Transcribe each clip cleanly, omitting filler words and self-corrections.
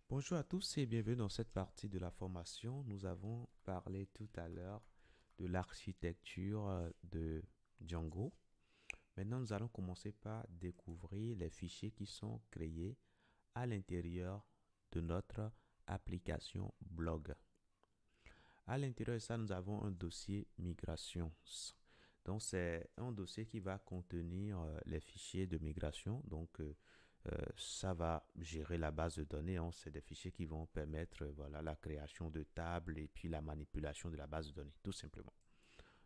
Bonjour à tous et bienvenue dans cette partie de la formation. Nous avons parlé tout à l'heure de l'architecture de Django. Maintenant, nous allons commencer par découvrir les fichiers qui sont créés à l'intérieur de notre application blog. À l'intérieur de ça, nous avons un dossier migration. Donc, c'est un dossier qui va contenir les fichiers de migration. Donc, ça va gérer la base de données, hein. C'est des fichiers qui vont permettre voilà, la création de tables et puis la manipulation de la base de données, tout simplement.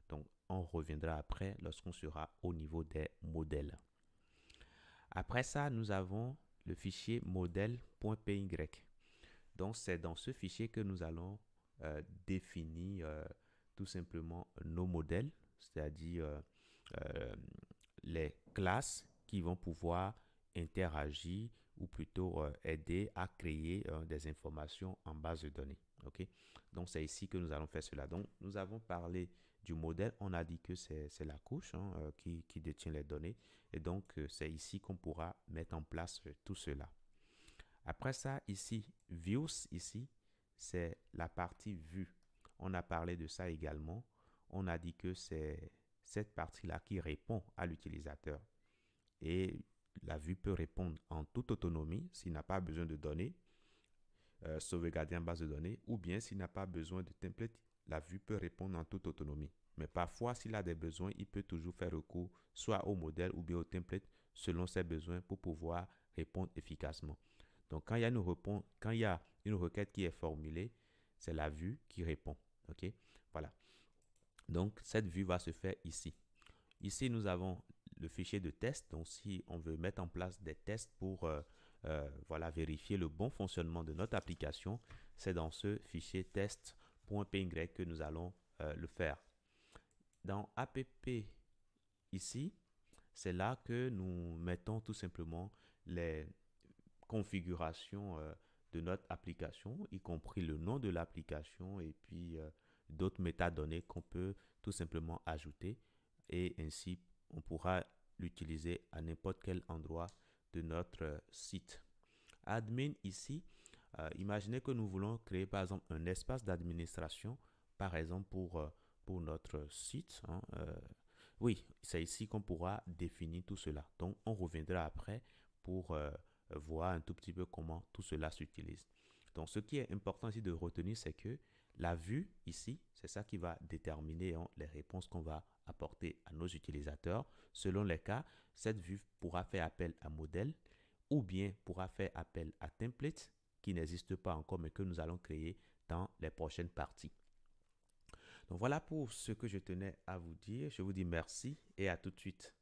Donc, on reviendra après lorsqu'on sera au niveau des modèles. Après ça, nous avons le fichier modèle.py. Donc, c'est dans ce fichier que nous allons définir tout simplement nos modèles, c'est-à-dire euh, les classes qui vont pouvoir interagir ou plutôt aider à créer des informations en base de données. Ok. Donc, c'est ici que nous allons faire cela. Donc, nous avons parlé du modèle. On a dit que c'est la couche qui détient les données. Et donc, c'est ici qu'on pourra mettre en place tout cela. Après ça, ici, views, ici, c'est la partie vue. On a parlé de ça également. On a dit que c'est cette partie-là qui répond à l'utilisateur. Et la vue peut répondre en toute autonomie s'il n'a pas besoin de données, sauvegarder en base de données, ou bien s'il n'a pas besoin de template, la vue peut répondre en toute autonomie. Mais parfois, s'il a des besoins, il peut toujours faire recours soit au modèle ou bien au template selon ses besoins pour pouvoir répondre efficacement. Donc, quand il y a une requête qui est formulée, c'est la vue qui répond. OK? Voilà. Donc, cette vue va se faire ici. Ici, nous avons le fichier de test. Donc, si on veut mettre en place des tests pour voilà, vérifier le bon fonctionnement de notre application, c'est dans ce fichier test.py que nous allons le faire. Dans app ici, c'est là que nous mettons tout simplement les configurations de notre application, y compris le nom de l'application et puis d'autres métadonnées qu'on peut tout simplement ajouter et ainsi on pourra l'utiliser à n'importe quel endroit de notre site. Admin ici, imaginez que nous voulons créer par exemple un espace d'administration, par exemple pour notre site. Oui, c'est ici qu'on pourra définir tout cela. Donc, on reviendra après pour voir un tout petit peu comment tout cela s'utilise. Donc, ce qui est important ici de retenir, c'est que la vue ici, c'est ça qui va déterminer les réponses qu'on va apporter à nos utilisateurs. Selon les cas, cette vue pourra faire appel à modèle ou bien pourra faire appel à template qui n'existe pas encore mais que nous allons créer dans les prochaines parties. Donc voilà pour ce que je tenais à vous dire. Je vous dis merci et à tout de suite.